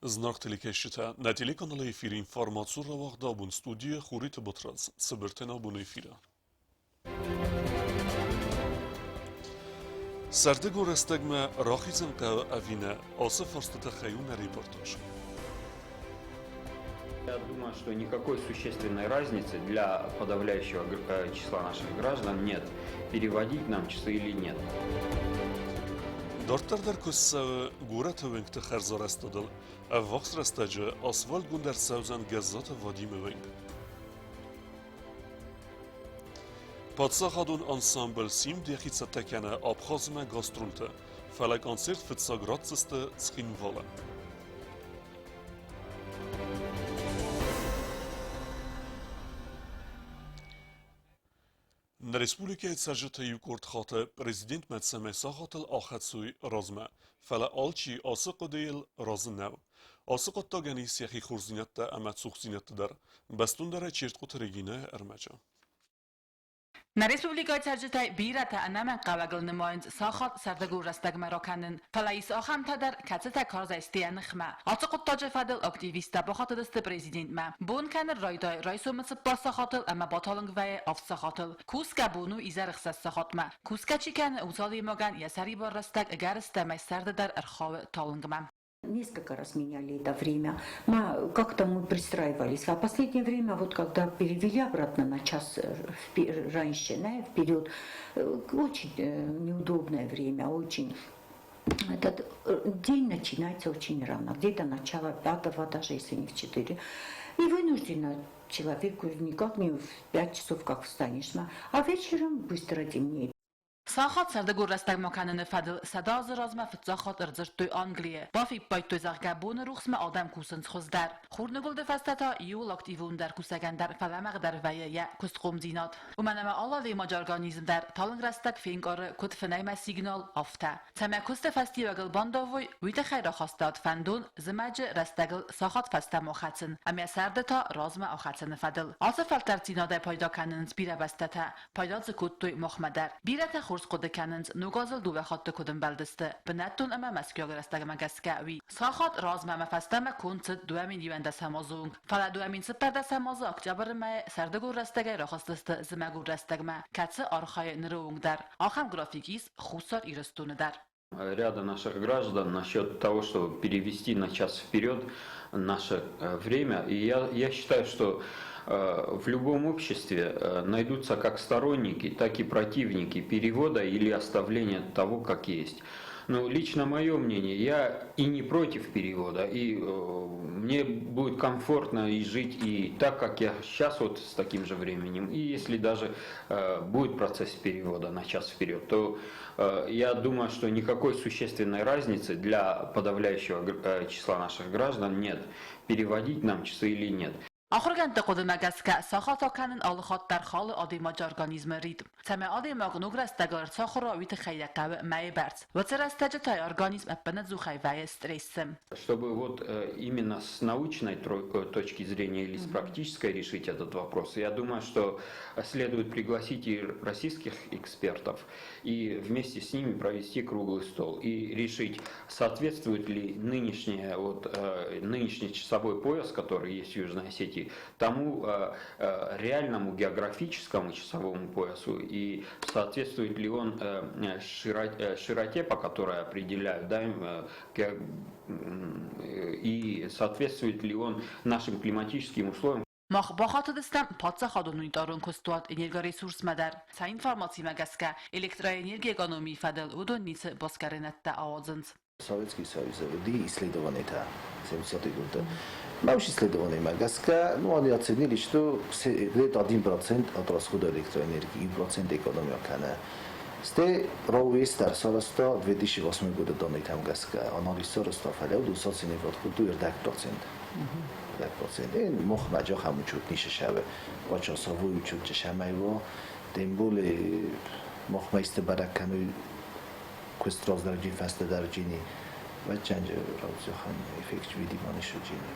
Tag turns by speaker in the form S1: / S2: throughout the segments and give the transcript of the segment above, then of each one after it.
S1: Знак телекешите на телеканале эфир информацию равахда бун студия Хурит Ботраз. Собертена бун эфира. Сардегу растегме рахизен кав авина оса форстата хаюна репортаж.
S2: Я думаю, что никакой существенной разницы для подавляющего числа наших граждан нет, переводить нам часы или нет.
S1: Дортар куссав гурат венкт харзар استادل وقت رستاجه آسفالت گون سوزن گزات وادیم ونگ. پادساخادون انسامبل سیم دیخیت تکنه آبخازمه گاسترولته فلک انسرت فتساگرات سسته سخین والا. در رسپولیکه سجت یوکورت خاطر پرزیدنت مدسمه ساخاتل آخدسوی رازمه فلا آلچی آسق دیل راز نو. آسق تاگنی سیخی خورزینت دا امت سوخزینت در بستون داره چیرت قط رگینه ارمجا.
S3: На республикой саржитай бирата анаман qavagil nimoyand saxat sardagur rastagma rokanin falais axam tadar katsata karzaistiyan khma atiq taj fadil aktivista baxatadist prezident ma bun kan rayday raisumits basaxatil ama batalung va afsaxatil kuska bunu izar xsasaxatma kuska chikan uzali magan yasari bar rastag garista maistardar arxav talungma.
S4: Несколько раз меняли это время. Как-то мы пристраивались. А в последнее время, вот когда перевели обратно на час раньше, вперед, очень неудобное время, очень. Этот день начинается очень рано, где-то начало 5-го, даже если не в 4. И вынужденно человеку никак не в 5 часов как встанешь, а вечером быстро темнеет.
S3: ساخت سردگور رستگ مکنن فدل صدا زرازم فتزاخات ارزش توی آنگلیه بافی باید توی زغگبون روخسم آدم کوسنز خوز در خورنگول دفستتا یو لاکتیوون در کوسگن در فلمق در ویه یا کست قوم زینات و منما آلا وی ماجارگانیزم در تالنگ رستگ فینگار کت فنایم سیگنال آفته تمه کست فستی وگل بانداوی ویت خیر خواستاد فندون زمج رستگل ساخت فسته مخاتن امی سردتا رازم آخاتن فدل آصف الترتیناده پیدا کننز بیره بستتا پیدا زکوت توی مخمدر بیرت خورس قد کننز نوگازل دو بخاطر کدوم بلدسته بنتون اما مسکیاگ رستگ مگسکوی ساخت رازم مفستم کنت دوامین دیوند سمازونگ فلا دوامین سپرد سماز اکتبر ما سردگور رستگ راخستست زمگور رستگ ما کتس آرخای نرونگ در آخم گرافیکیس خوصار ایرستون در
S2: Ряда наших граждан насчет того, чтобы перевести на час вперед наше время. И я считаю, что в любом обществе найдутся как сторонники, так и противники перевода или оставления того, как есть. Но лично мое мнение, я и не против перевода, и мне будет комфортно и жить и так, как я сейчас вот с таким же временем. И если даже будет процесс перевода на час вперед, то я думаю, что никакой существенной разницы для подавляющего числа наших граждан нет, переводить нам часы или нет.
S3: آخرگند قدم گسکه ساختا کنن آلخات در خال آدیما جارگانیزم رید تمه آدیما گنوگ رستگار ساخرا ویت خیقه مای برد و ترستج تای ارگانیزم اپنت زو خیوه стрессом.
S2: Чтобы вот именно с научной точки зрения или с практической решить этот вопрос, я думаю, что следует пригласить и российских экспертов и вместе с ними провести круглый стол и решить, соответствует ли нынешний часовой пояс, который есть в Южной Осетии, тому реальному географическому часовому поясу и соответствует ли он широте, по которой определяют, да, и соответствует ли он нашим климатическим условиям.
S3: مخ باخات دستم پادسا خادونوی دارون کستوات انرژی ریسورس مدر تا اینفورماسی مگسکه الکتروانرژی экономии فدل ودون نیس باسکرینت تا آوازند.
S5: Советский Союз, и исследования-то 70-е годы. Научные исследования Магаска, они оценили, что где-то 1% от расхода электроэнергии и 1% экономия кана. Сте Роуистер Соросто 2008 года данные там Гаска, анализ Соросто фалел 200 вот культур 1%. 1%. Мох маджа хамучут нише шаве. Вачасовой учут чешамайво, тем более мох майсте баракану questo dargi festa dargini va change rawzi khan effect vidi mani shujini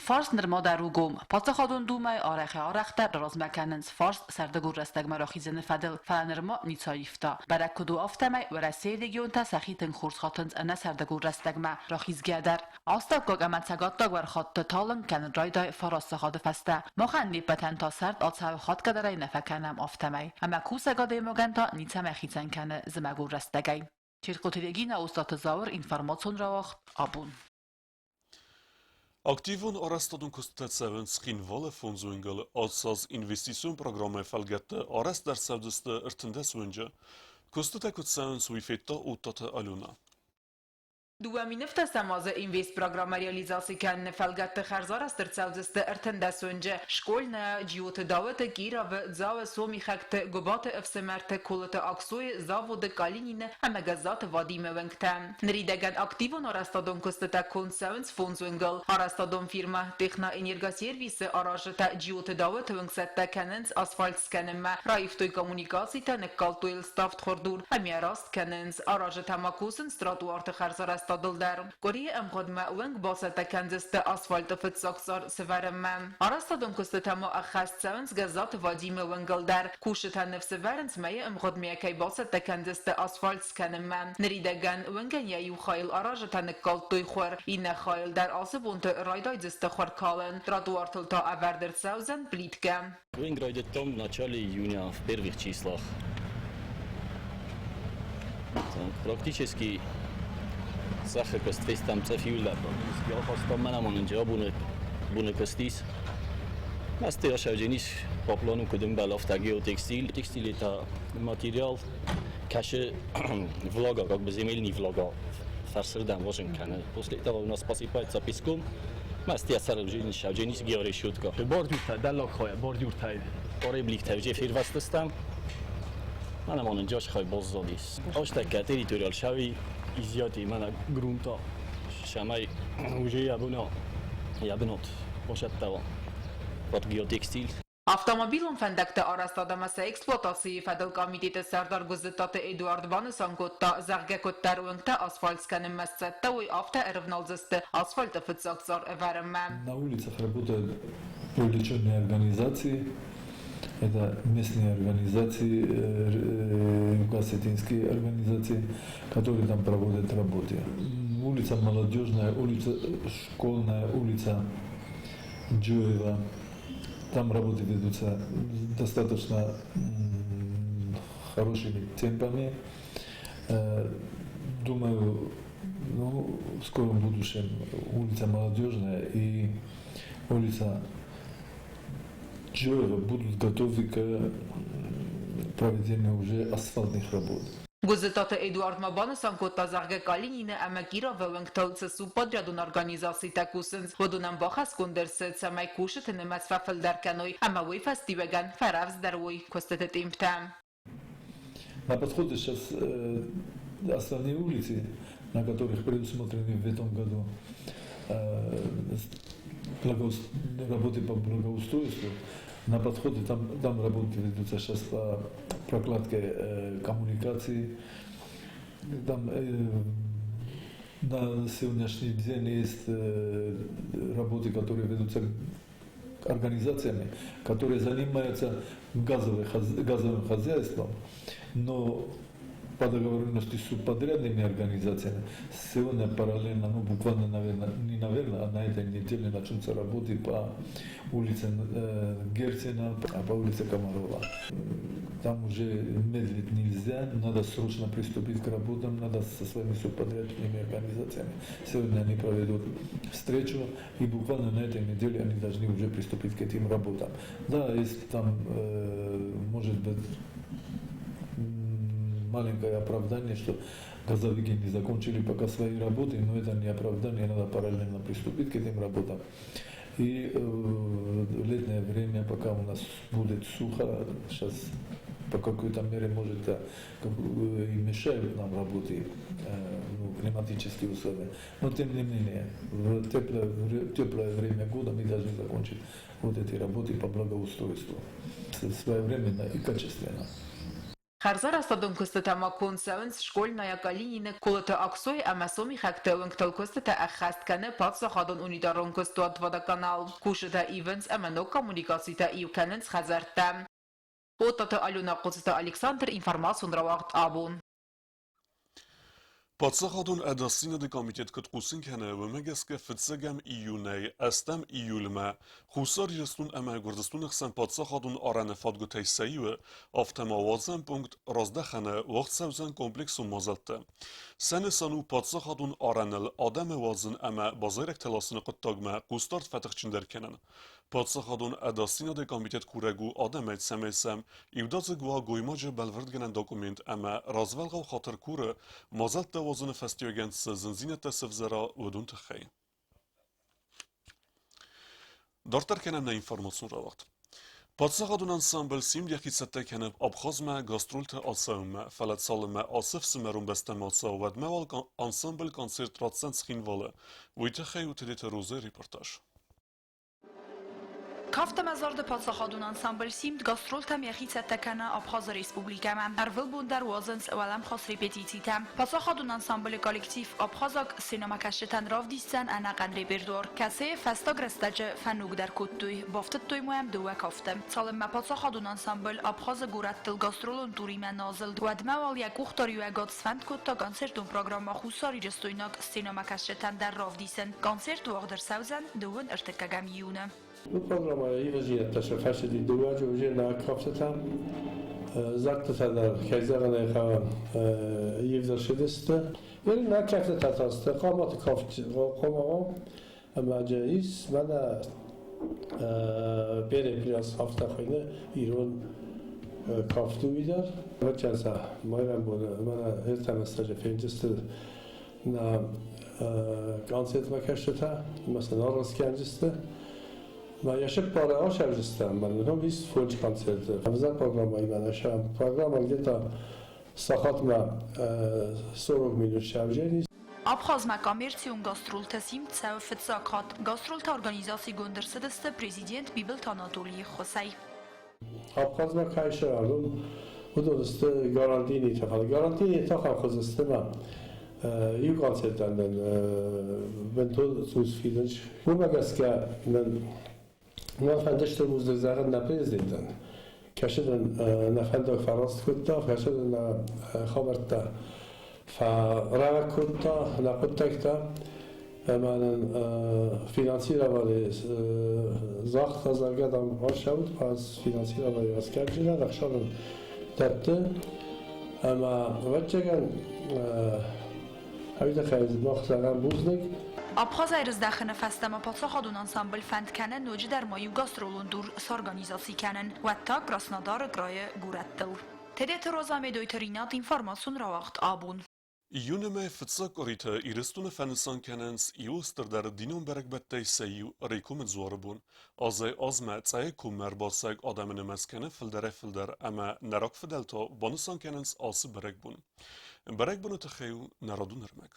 S3: فارس نرماده روگوم پاس خودون دومای آرخه آرخته رازمکننز فارس سردگور رستگ مراخیزن فدل فلنرما نیتایفتا برای کدو آفتمای و رسیه دیگیون تا سخیتن خورس خاطنز انه سردگور رستگ ما راخیز گیدر آستاب گوگ امن سگات داگ ور خاط تالن کن رایدای فراست خاد فسته مخن لیپتن تا سرد آتساو خاد کدرای نفکنم آفتمای اما کو سگاده موگن تا نیتم اخیزن کنه زمگور رستگای چیرقوتیگی نا استاد زاور اینفرماسیون را وقت آبون
S1: Aktivon arrestadun kustetsevens skinvalle fondswinkel als investitionprogramma felgette arrest der sevdeste ertendeswinge kustetekuttsevens wifetta uttate aluna.
S3: دومی نفت سمازه اینویست پروگرام ریالیزاسی کن فلگت خرزار است در سوزست ارتنده سونجه شکولنا جیوت داوت گیرا و زاو سومی خکت گبات افسمرت کولت اکسوی زاو د کالینین همه گزات وادی مونگتن نریدگن اکتیون آرستادون کستتا کنسونس فونزونگل آرستادون فیرما تخنا انرگاسیرویس آراجتا جیوت داوت ونگستا کننز اسفالت سکنما رایفتوی کمونیکاسی تا نکالتوی الستافت خوردور همی راست کننز آراجتا ماکوسن ستراتوارت خرزار است دلدار گوری امخود ما ونگ باسته کنزست اسفالت فتساکسار سوارم آرستادون کست ما اخست سونس گزات وادی مونگل در کوشت نفس ورنس می امخود میکی باسته کنزست اسفالت سکنم نریدگن ونگن یایو خایل آراجتا نکال توی خور این خایل در آسبونت райдой зеста хваркален тротуартл та Авердерсаузен плитка.
S6: Ring райдет там в начале июня, в первых числах. Практически сахар коствейс там цефиула. Я хостам манам онинҷа буны костис. Масти ашавҷенис по плану кудум балафтагио текстил. Текстил это материал каше влага, как бы земельный влага. Фарсердан Вашингтона. После этого у нас посыпается песком. Масти ашавҷенис шавҷенис геори шутка. Бордюрта даллак хоя бордюрта. Оре блихта вҷе фирвастастам. Манам онинҷаш хой боззодис. Оштака территориал шави изяти мана грунта. Шамай уже ябнот бошад тава. Под геотекстил.
S3: Автомобилон фендекте арастадамаса эксплуатации федел комитет сардар гузетат Эдуард Банесанкотта заргекоттар унгта асфальт сканем месцетта уй авто эрвналзесте асфальта фитсаксар эверемме.
S7: На улицах работают привлеченные организации. Это местные организации, гасетинские организации, которые там проводят работы. Улица Молодежная, улица Школьная, улица Джоева. Там работы ведутся достаточно хорошими темпами. Думаю, в скором будущем улица Молодежная и улица Джоева будут готовы к проведению уже асфальтных работ.
S3: Гузетат Эдуард Банесанкотта зарге калинина амакира вевенгталца суподрядун организации такусенс водунам бахас кондерсет самай кушет немас фафел дарканой амавой фестиваган фаравз дарвой костет имптам.
S7: На подходе сейчас основные улицы, на которых предусмотрены в этом году работы по благоустройству, на подходе там работы ведутся сейчас по прокладке коммуникаций. Там на сегодняшний день есть работы, которые ведутся организациями, которые занимаются газовым хозяйством, но по договоренности с субподрядными организациями сегодня параллельно, буквально, а на этой неделе начнутся работы по улице Герцена, по улице Комарова. Там уже медлить нельзя, надо срочно приступить к работам, надо со своими субподрядными организациями. Сегодня они проведут встречу, и буквально на этой неделе они должны уже приступить к этим работам. Да, есть там, может быть, маленькое оправдание, что газовики не закончили пока свои работы, но это не оправдание, надо параллельно приступить к этим работам. И в летнее время, пока у нас будет сухо, сейчас по какой-то мере, может, и мешают нам работы, климатические условия. Но тем не менее, в теплое время года мы должны закончить вот эти работы по благоустройству своевременно и качественно.
S3: Харзар астадун кустата макун саунс школьная калинина кулата аксой амасоми хактелунг талкустата ахасткане патса хадун унидарон кустуат водоканал. Кушата ивенс амано коммуникацита ивканенс хазартам. Отата Алюна Куцата Александр информацию нравахт абун.
S1: Պատսախադուն ադասինը դե կոմիտետ կտկուսին կենը վմեգեսկը ֆծգամ իյունեի աստամ իյուլմա խուսար իրստուն ամա գորդստուն խսան պատսախադուն արանը ֆադգութեի սայուը ավտամավազան պունկտ ռոզդախանը ողցավզան կոմպլեքսում մազալտը սանը սանու պատսախադուն արանել ադամը վազն ամա բազարեք թելասını կտտագմա կուստարտ ֆատղչնդեր կենան Պատսախադուն ադասինը դե կոմիտետ կուրեգու ադամ այդ սամեսամ իվդացը գուա գույմաջը բալվրդ գնան դոկումենտ ամա ռազվալղավ խատր կուրը մազալտը وزن فستيوغنس زنزينة سفزرا ودون تخي دارتر كنا من انفورماسيون راوقت پادساغادون انسامبل سیم دیخی سته کنب ابخازمه گاسترولت آساومه فلت سالمه آصف سمرون بستم آسا ود موال انسامبل کنسرت راتسن سخین واله ویته خی و تدیت روزه ریپورتاج
S8: Kafta mezarda Patsahadun ansambl simt gastroltam yaxitsattakana Abxaz Respublikama. Arvil bundar wazens ewalam khas repetititam. Patsahadun ansambl kollektiv Abxazak sinema kashtan ravdistan anaqan repertuar. Kase fastagrastaje fanug dar kuttuy. Baftattoy muam duwa kaftam. Salim ma Patsahadun ansambl Abxaz gurattil gastrolun turiman nazil. Wadma wal yak uxtar yuagat sfand kutta konsertun programma khusari jastoynak sinema kashtan dar ravdisan. Konsert wagdar sauzan duwan irtikagam yuna.
S9: Bu programa yığıcıya taşı faşidi duvarcı üzerine kapsatan zaktı der kayzağına kalan yığıcı şideste yani nakafta tatastı qamatı kaptı qomağım ama caiz bana bere biraz hafta xeyne İran kaptı vidar ve çarsa mayram bunu bana her temestajı fencesti na konsept makashta mesela raskenciste ما یشک پاره آشر جستم من هم بیست فوج کنسرت همزن پروگرامایی من اشم پروگرام الگتا ساخت ما سورگ میلیون شوجه
S8: Abxaz kommersiyon gastrolta simt sevfet sakat. Gastrolta organizasyon göndersedeste prezident Bibel Anatoliy Xosay.
S9: Abxaz ma kayşer aldım. Bu da işte garantini tafal. Garantini tafal xozeste ma. İyi konsertlerden ben to sus filanç. Bu magaska ben نفندش موزدزار نپرزیدن کشیدن نفند فرانس کتا کشیدن خبرتا فرا کتا نقطه کتا من فینانسیرا ولی زاخت زرگدم آشود پس فینانسیرا ولی اسکر جینا دخشان دبته اما وجهن هیچ خیلی مخزران بوزنگ
S8: Abxaz ayrızdağını fastama Patsahadun ansambl fandkane noci dermayu gastrolundur sorganizasikanen ve ta Krasnodar graya gurattil. Tedet rozamedoyterinat informasyon ravaqt abun.
S1: Iuneme fıtsak orita iristune fennisan kenens iuster der dinum berekbettey seyu rekumet zorabun. Azay azme tsaye kummer basag adamene meskene filder ama nerak fidelta banisan kenens ası berekbun. Berekbunu techeyu neradun ermek.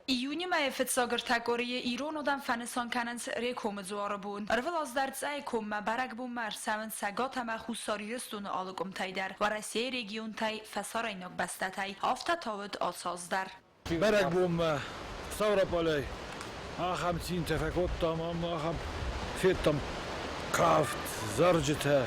S8: İyuni meyfet sagar takoriye İran odam fennisan kenens rekumet zorabun. Arvel az dertsay kumme berekbun mer seven sagat ama khusari restunu alugum tayder. Ve Rusya region tay fesaraynak bestetay. Hafta tavet asazder.
S10: berekbun Stavropoley. Aham tin tefekot tamam aham fettam kaft zarjete.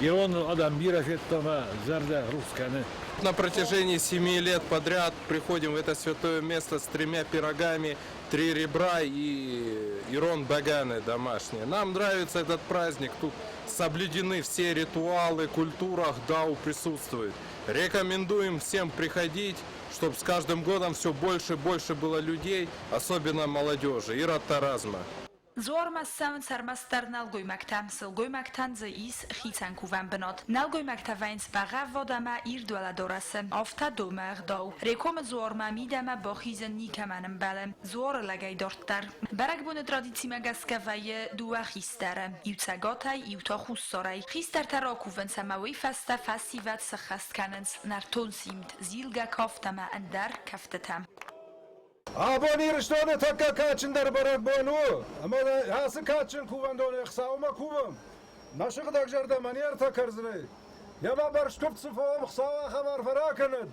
S10: İran adam bir fettama zerde ruskane.
S11: На протяжении 7 лет подряд приходим в это святое место с 3 пирогами, 3 ребра и ирон баганы домашние. Нам нравится этот праздник, тут соблюдены все ритуалы, культура Дау присутствует. Рекомендуем всем приходить, чтобы с каждым годом все больше и больше было людей, особенно молодежи. Ира Таразма.
S8: Zor messeven sermester nelgoy mektem silgoy mekten ze is khitan kuvan benot nelgoy mektevens baga vodama ir dola dorase afta domer daw rekom zor ma midama bakhizen nikamanem belem zor lagay dortar berek bun traditsi magaska vaye duwa khistare yutsagatay yuta khussaray khister tarakuven samawi festa festivat sakhastkanens narton simt zilga kaftama andar kaftetam
S10: Abonir shtone takka kaçın der barak boynu. Ama hası kaçın kuvandone xsauma kuvam. Naşı gdak jarda manier takarzni. يا ما برشتوب صفوم خصاوة خبر فراكند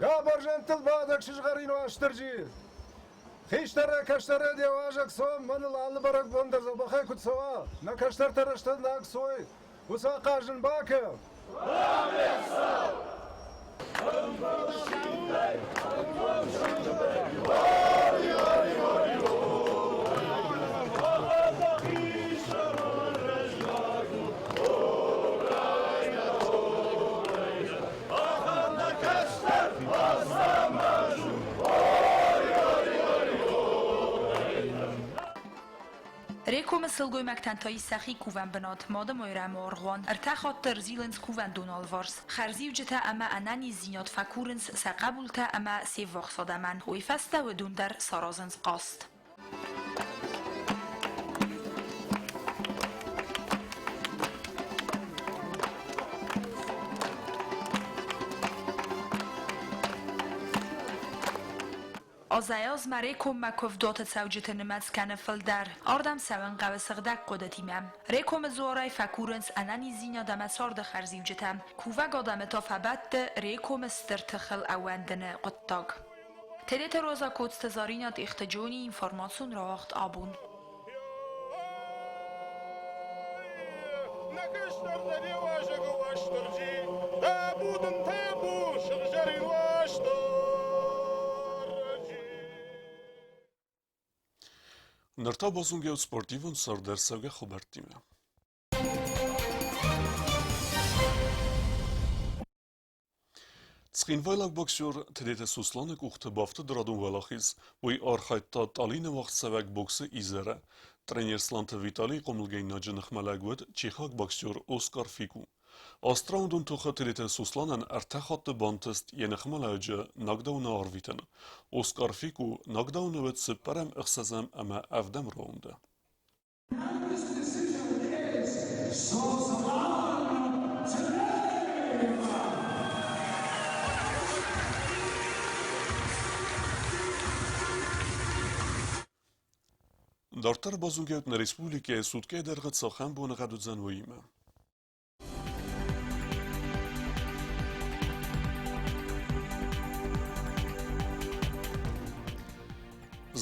S10: يا برجنت البادك شجغرين واشترجي خيش ترى كشترى دي واجك صوم من الله برك بندر زبخي كنت سوا نكشتر ترشتد ناك سوي وساقاجن باكر
S8: Rekom sılgoy maktantayı sahi kuvan benat madem oyram organ ارتخات در زیلنس کوون دونالوارس خرزی وجته اما انانی زینات فکورنس سقبولته اما سیوخ صدمن وی فسته و دون در سارازنس قاست آزایاز مریکم مکف دوت سوجت نماز کنه فلدر آردم سوان قو سغدک قدتیمم ریکم زورای فکورنس انانی زینا دم سارد خرزیو جتم کوه گادم تا فبت ریکم استرتخل اواندن قطاق تدیت روزا کودست زارینات اختجونی انفرماسون راخت آبون
S1: Nërta bozunge u sportivën sër dersëve xubertime. Цхин вайлак боксер тедете сусланек ухты бафты драдун валахиз, уй архайтта талине вақт савак боксы изере, тренер сланты Виталий Комлгейн наджынық мәләгвет чехак боксер Оскар Фику. Астраундун тухы тедете сусланан артахатты бантыст енық мәләгджы нагдауна арвитен. Оскар Фику нагдауна вет сыппарам ықсазам әмә әвдәм раунда. Դարտար բազունգեութն ռեսպուլիկե սուտկե դերղը ծախան բոնղադուձան ոյիմը։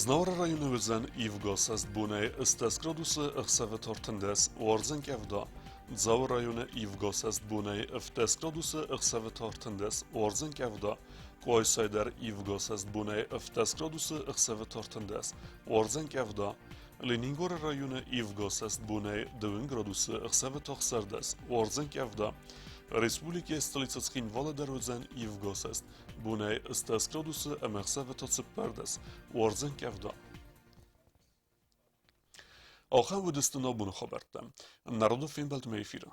S1: Znavra rajonu vëzën Ivgos est bune ëstes graduсы ëxseve tëndes uarzën kevda. Dzavra rajonu Ivgos est bune ëftes graduсы ëxseve tëndes uarzën kevda. Kuajsajder Ivgos est bune ëftes graduсы ëxseve tëndes uarzën kevda. Leningor rajonu Ivgos est bune 2 graduсы ëxseve tëxsërdes uarzën kevda. Respublike stolica Vala Dervëzën Ivgos est bune ëstes graduсы ëxseve tëxsërdes uarzën kevda. آخر و دستنا بونه خبرتم. نرادو فیلم بلد میفیره.